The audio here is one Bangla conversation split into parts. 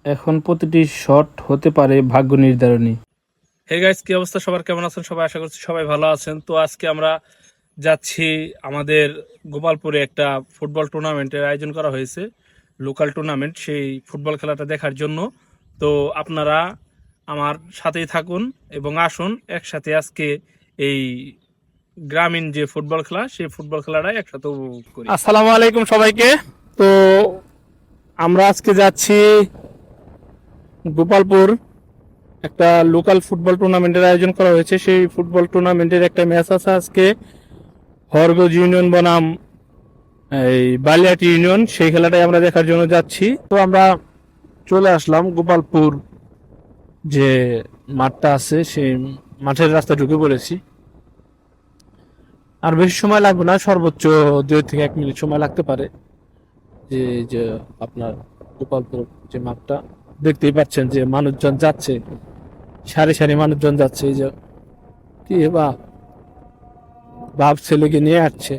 এখন প্রতিটি শট হতে পারে ভাগ্য নির্ধারণী। হে গাইস, কি অবস্থা সবার, কেমন আছেন সবাই? আশা করছি সবাই ভালো আছেন। তো আজকে আমরা যাচ্ছি আমাদের গোপালপুরে একটা ফুটবল টুর্নামেন্টের আয়োজন করা হয়েছে, লোকাল টুর্নামেন্ট। সেই ফুটবল খেলাটা দেখার জন্য তো আপনারা আমার সাথেই থাকুন এবং আসুন একসাথে আজকে এই গ্রামীণ যে ফুটবল খেলা, সেই ফুটবল খেলাটা একসাথে উপভোগ করি। আসসালামু আলাইকুম সবাইকে। তো আমরা আজকে যাচ্ছি গোপালপুর, একটা লোকাল ফুটবল টুর্নামেন্টের আয়োজন করা হয়েছে। সেই ফুটবল টুর্নামেন্টের একটা ম্যাচ আছে আজকে, হরগজ ইউনিয়ন বনাম এই বালিয়াটি ইউনিয়ন। সেই খেলাটাই আমরা দেখার জন্য যাচ্ছি। তো আমরা চলে আসলাম গোপালপুর যে মাঠটা আছে, সেই মাঠের রাস্তা ঢুকে পড়েছি। আর বেশি সময় লাগবে না, সর্বোচ্চ 2 থেকে 1 মিনিট সময় লাগতে পারে। যে যে আপনার গোপালপুর যে মাঠটা দেখতেই পাচ্ছেন যে মানুষজন যাচ্ছে, সারি সারি মানুষজন যাচ্ছে। এই যে কি বাপ ছেলেকে নিয়ে আসছে,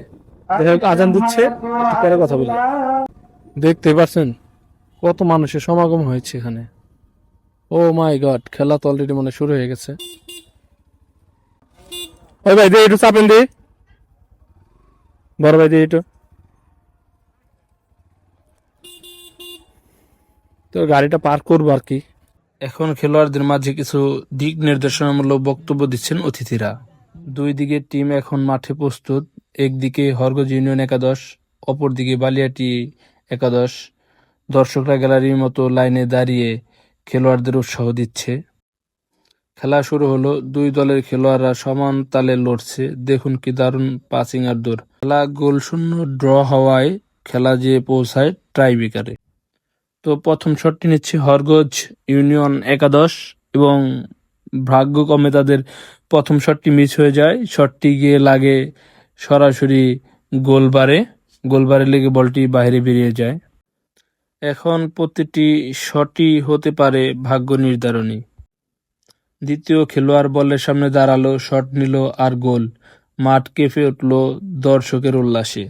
আজান দিচ্ছে, একটু পরে কথা বলি। দেখতে পাচ্ছেন কত মানুষের সমাগম হয়েছে এখানে। ও মাই গড, খেলা তো অলরেডি মনে শুরু হয়ে গেছে। ওই ভাই দিয়ে একটু চাপেন দি, বড় ভাই দিয়ে একটু। তো গাড়িটা পার করবো আর কি। এখন খেলোয়াড়দের মাঝে কিছু দিক নির্দেশনামূলক বক্তব্য দিচ্ছেন অতিথিরা। দুই দিকের টিম এখন মাঠে প্রস্তুত। একদিকে হরগজ ইউনিয়ন একাদশ, অপরদিকে বালিয়াটি একাদশ। দর্শকরা গ্যালারির মতো লাইনে দাঁড়িয়ে খেলোয়াড়দের উৎসাহ দিচ্ছে। খেলা শুরু হলো, দুই দলের খেলোয়াড়রা সমান তালে লড়ছে। দেখুন কি দারুণ পাসিং আর দৌড়। খেলা গোলশূন্য ড্র হওয়ায় খেলা যেয়ে পৌঁছায় টাইব্রেকারে। তো প্রথম শটটি নিচ্ছে হরগজ ইউনিয়ন একাদশ, এবং ভাগ্যক্রমে তাদের প্রথম শটটি মিস হয়ে যায়। শটটি গিয়ে লাগে সরাসরি গোলবারে লেগে বলটি বাইরে বেরিয়ে যায়। এখন প্রতিটি শটই হতে পারে ভাগ্য নির্ধারণী। দ্বিতীয় খেলোয়াড় বলের সামনে দাঁড়ালো, শট নিল আর গোল। মাঠ কেঁপে উঠল দর্শকের উল্লাসে।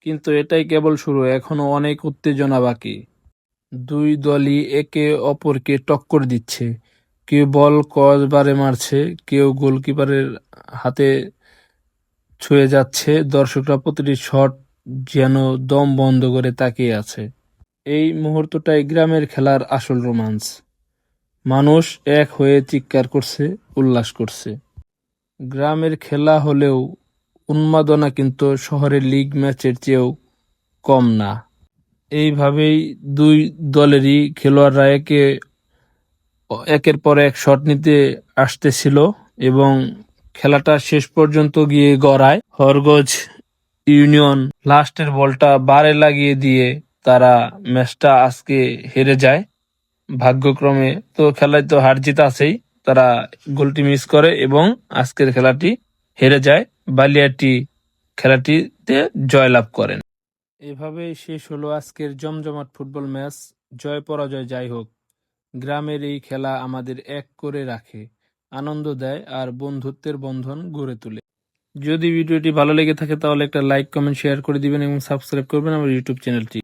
কিন্তু এটাই কেবল শুরু, এখনো অনেক উত্তেজনা বাকি। দুই দলই একে অপরকে টক্কর দিচ্ছে। কেউ বল ক্রসবারে মারছে, কেউ গোলকিপারের হাতে ছুঁয়ে যাচ্ছে। দর্শকরা প্রতিটি শট যেন দম বন্ধ করে তাকিয়ে আছে। এই মুহূর্তটাই গ্রামের খেলার আসল রোমাঞ্চ। মানুষ এক হয়ে চিৎকার করছে, উল্লাস করছে। গ্রামের খেলা হলেও উন্মাদনা কিন্তু শহরের লিগ ম্যাচের চেয়েও কম না। এইভাবেই দুই দলেরই খেলোয়াড়রা একের পর এক শট নিতে আসতেছিল এবং খেলাটা শেষ পর্যন্ত গিয়ে গড়ায়। হরগজ ইউনিয়ন লাস্টের বলটা বারে লাগিয়ে দিয়ে তারা ম্যাচটা আজকে হেরে যায় ভাগ্যক্রমে। তো খেলায় তো হার জিত আছেই, তারা গোলটি মিস করে এবং আজকের খেলাটি হেরে যায়। বালিয়াটি খেলাটিতে জয়লাভ করেন। এভাবেই শেষ হলো আজকের জমজমাট ফুটবল ম্যাচ। জয় পরাজয় যাই হোক, গ্রামের এই খেলা আমাদের এক করে রাখে, আনন্দ দেয় আর বন্ধুত্বের বন্ধন গড়ে তোলে। যদি ভিডিওটি ভালো লেগে থাকে তাহলে একটা লাইক, কমেন্ট, শেয়ার করে দিবেন এবং সাবস্ক্রাইব করবেন আমার ইউটিউব চ্যানেলটি।